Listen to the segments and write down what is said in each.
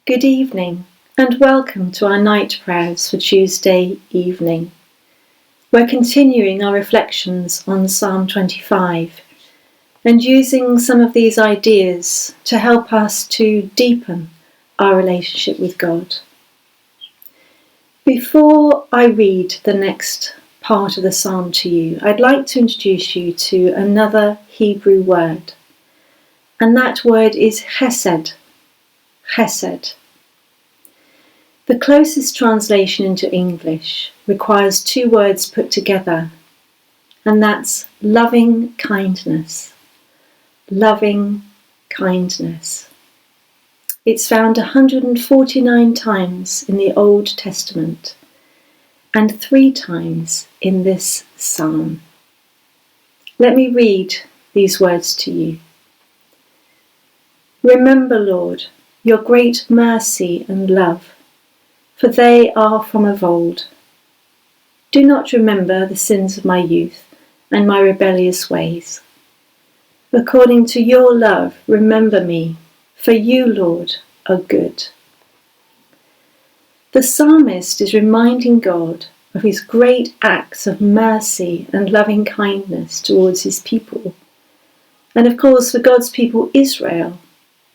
Good evening and welcome to our night prayers for Tuesday evening. We're continuing our reflections on Psalm 25 and using some of these ideas to help us to deepen our relationship with God. Before I read the next part of the psalm to you, I'd like to introduce you to another Hebrew word, and that word is chesed. Chesed. The closest translation into English requires two words put together, and that's loving kindness. Loving kindness. It's found 149 times in the Old Testament and 3 times in this psalm. Let me read these words to you. Remember, Lord, your great mercy and love, for they are from of old. Do not remember the sins of my youth and my rebellious ways. According to your love, remember me, for you, Lord, are good. The psalmist is reminding God of his great acts of mercy and loving kindness towards his people. And of course, for God's people Israel,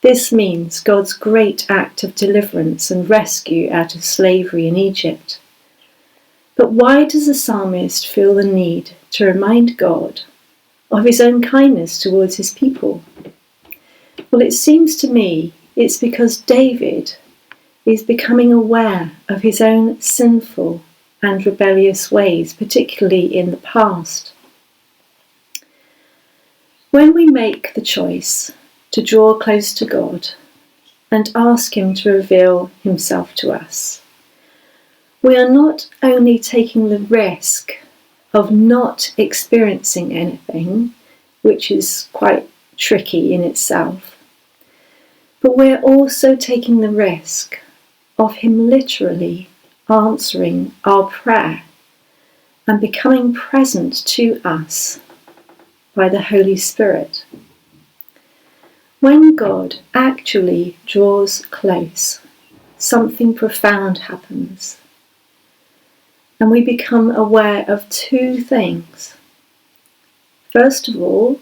this means God's great act of deliverance and rescue out of slavery in Egypt. But why does the psalmist feel the need to remind God of his own kindness towards his people? Well, it seems to me it's because David is becoming aware of his own sinful and rebellious ways, particularly in the past. When we make the choice to draw close to God and ask him to reveal himself to us, we are not only taking the risk of not experiencing anything, which is quite tricky in itself, but we're also taking the risk of him literally answering our prayer and becoming present to us by the Holy Spirit. When God actually draws close, something profound happens, and we become aware of 2 things. First of all,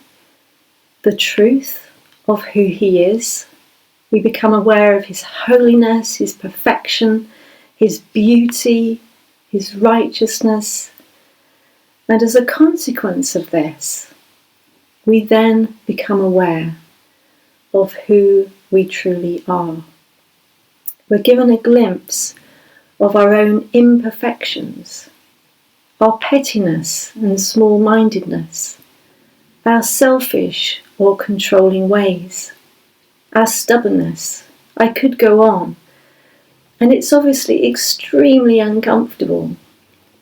the truth of who he is. We become aware of his holiness, his perfection, his beauty, his righteousness. And as a consequence of this, we then become aware of who we truly are. We're given a glimpse of our own imperfections, our pettiness and small-mindedness, our selfish or controlling ways, our stubbornness. I could go on, and it's obviously extremely uncomfortable.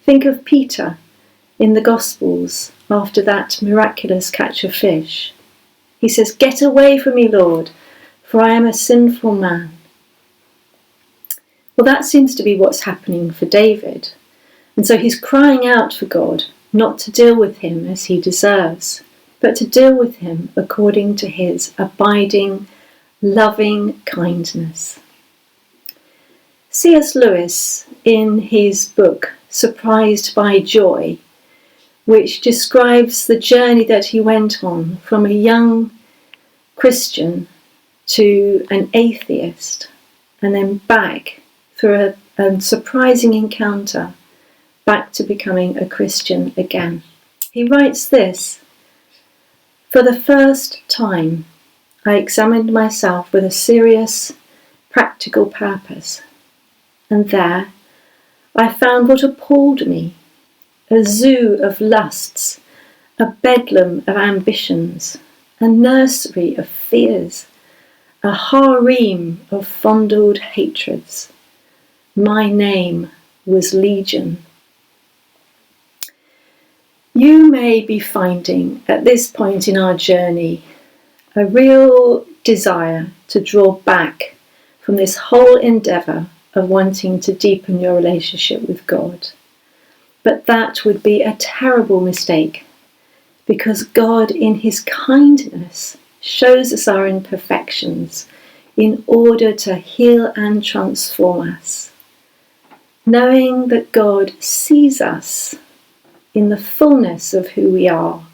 Think of Peter in the Gospels after that miraculous catch of fish. He says, "Get away from me, Lord, for I am a sinful man." Well, that seems to be what's happening for David. And so he's crying out for God not to deal with him as he deserves, but to deal with him according to his abiding, loving kindness. C.S. Lewis, in his book Surprised by Joy, which describes the journey that he went on from a young Christian to an atheist, and then back through a surprising encounter, back to becoming a Christian again. He writes this: "For the first time, I examined myself with a serious, practical purpose, and there I found what appalled me: a zoo of lusts, a bedlam of ambitions, a nursery of fears, a harem of fondled hatreds. My name was Legion." You may be finding at this point in our journey a real desire to draw back from this whole endeavour of wanting to deepen your relationship with God. But that would be a terrible mistake, because God in his kindness shows us our imperfections in order to heal and transform us, knowing that God sees us in the fullness of who we are,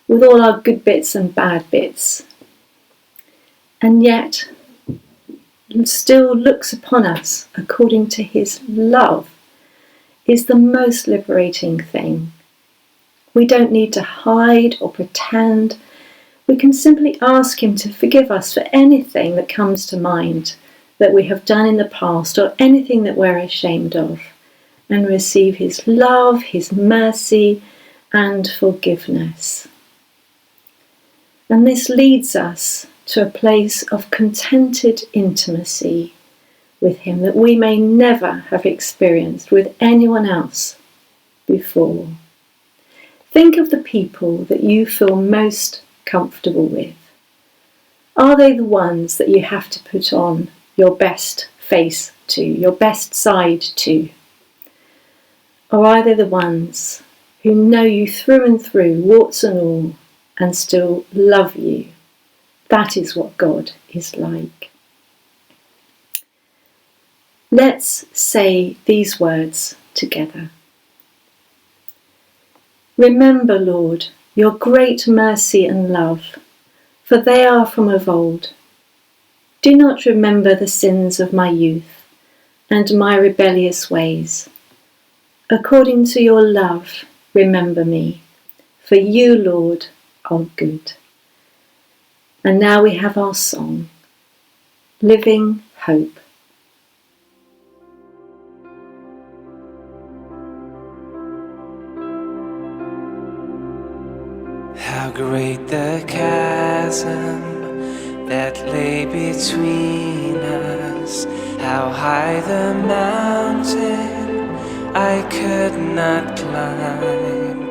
with all our good bits and bad bits, and yet still looks upon us according to his love, is the most liberating thing. We don't need to hide or pretend. We can simply ask him to forgive us for anything that comes to mind that we have done in the past or anything that we're ashamed of, and receive his love, his mercy, and forgiveness. And this leads us to a place of contented intimacy with him that we may never have experienced with anyone else before. Think of the people that you feel most comfortable with. Are they the ones that you have to put on your best face to, your best side to? Or are they the ones who know you through and through, warts and all, and still love you? That is what God is like. Let's say these words together. Remember, Lord, your great mercy and love, for they are from of old. Do not remember the sins of my youth and my rebellious ways. According to your love, remember me, for you, Lord, are good. And now we have our song, Living Hope. How great the chasm that lay between us, how high the mountain I could not climb.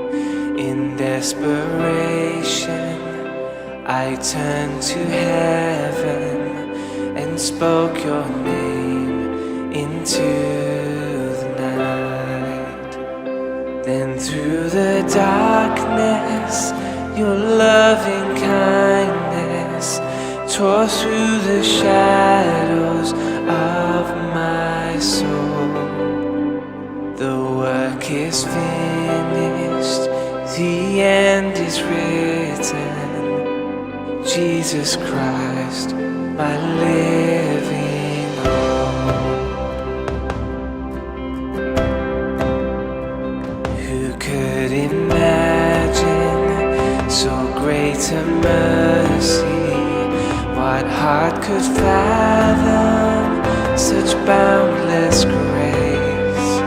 In desperation I turned to heaven and spoke your name into the night. Then through the darkness your loving kindness tore through the shadows of my soul. The work is finished, the end is written. Jesus Christ, my living hope. Who could imagine so great a mercy? What heart could fathom such boundless grace?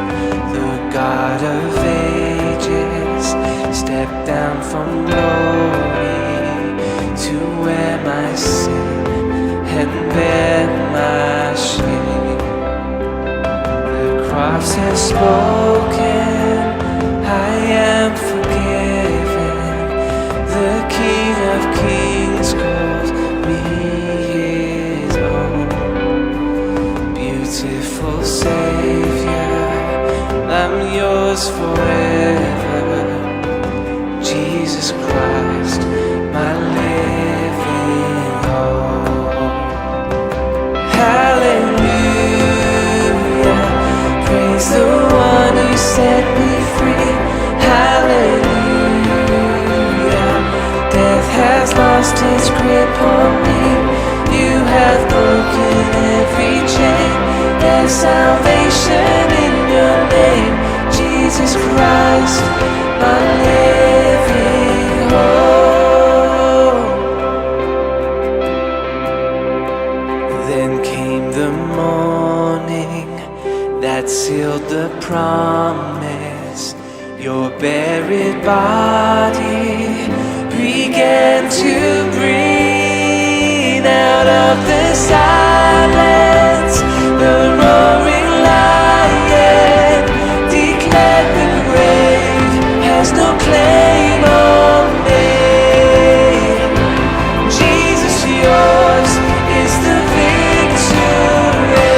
The God of ages stepped down from glory to wear my sin and bear my shame. The cross has spoken, I am forgiven. The King of Kings calls me his own. Beautiful Savior, I'm yours forever. Jesus Christ, my living hope. Hallelujah, praise the one who set me free. Hallelujah, death has lost its grip on me. You have broken every chain. There's salvation in your name, Jesus Christ, my living hope. Then came the morning that sealed the promise. Your buried body began to breathe out of the silence. The roaring lion declared the grave has no claim on me. Jesus, yours is the victory.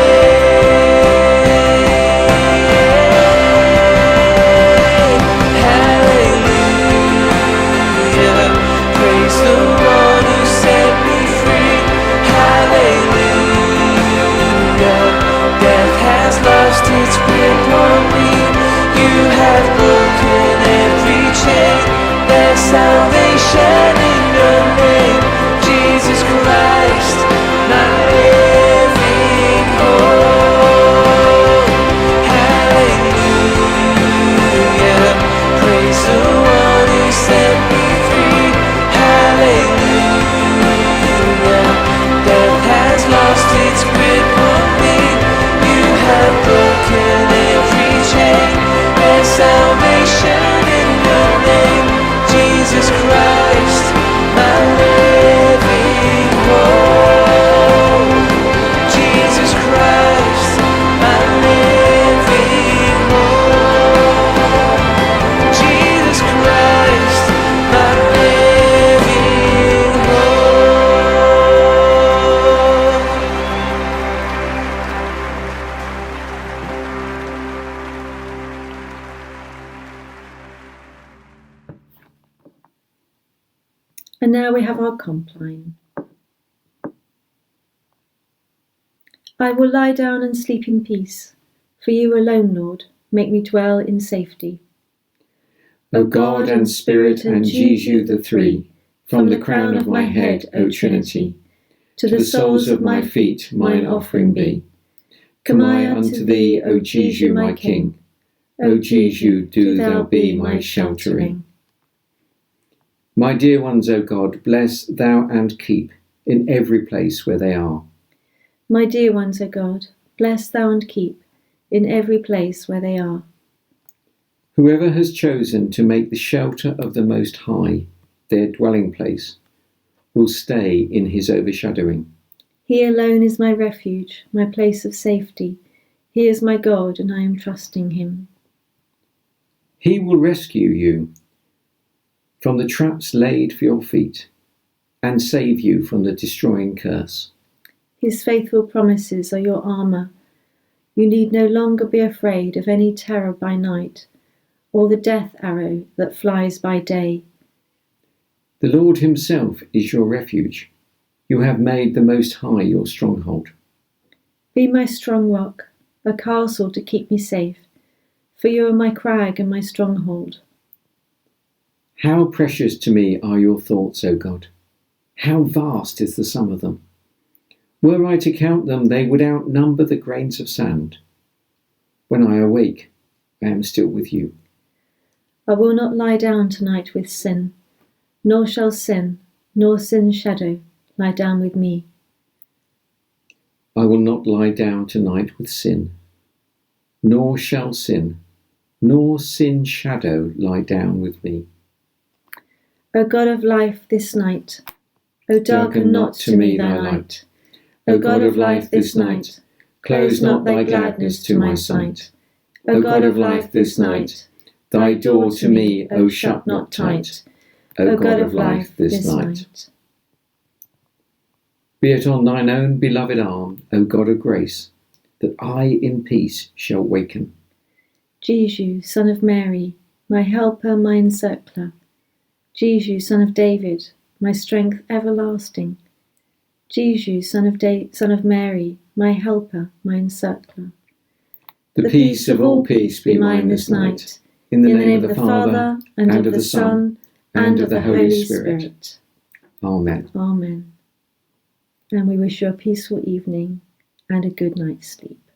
Hallelujah, praise the one who set me free. Hallelujah. There's salvation in your name, Jesus Christ, my living hope. Hallelujah, praise the one who set me free. Hallelujah, death has lost its grip on me. You have broken every chain. There's salvation in your name, Jesus Christ, my living hope. Jesus Christ, my living hope. Jesus Christ, my living hope. And now we have our compline. I will lie down and sleep in peace, for you alone, Lord, make me dwell in safety. O God and Spirit and Jesu the three, from the crown of my head, O Trinity, to the soles of my feet mine offering be. Come I unto thee, O Jesu my King, O Jesu, do thou be my sheltering. My dear ones, O God, bless thou and keep in every place where they are. My dear ones, O God, bless thou and keep in every place where they are. Whoever has chosen to make the shelter of the Most High their dwelling place will stay in his overshadowing. He alone is my refuge, my place of safety. He is my God, and I am trusting him. He will rescue you from the traps laid for your feet and save you from the destroying curse. His faithful promises are your armour. You need no longer be afraid of any terror by night, or the death arrow that flies by day. The Lord himself is your refuge. You have made the Most High your stronghold. Be my strong rock, a castle to keep me safe, for you are my crag and my stronghold. How precious to me are your thoughts, O God! How vast is the sum of them! Were I to count them, they would outnumber the grains of sand. When I awake, I am still with you. I will not lie down tonight with sin, nor shall sin, nor sin's shadow, lie down with me. I will not lie down tonight with sin, nor shall sin, nor sin's shadow lie down with me. O God of life, this night, O darken not to me thy light. O God of life, this night, close not thy gladness to my sight. O God of life, this night, thy door to me, O shut not tight. O God of life, this night. Be it on thine own beloved arm, O God of grace, that I in peace shall waken. Jesu, Son of Mary, my helper, my encircler. Jesu, Son of David, my strength everlasting. Jesu, Son of Mary, my helper, my encircler. The peace of all peace be mine this night, in the name of the Father, and of the Son, and of the Holy Spirit. Amen. Amen. And we wish you a peaceful evening and a good night's sleep.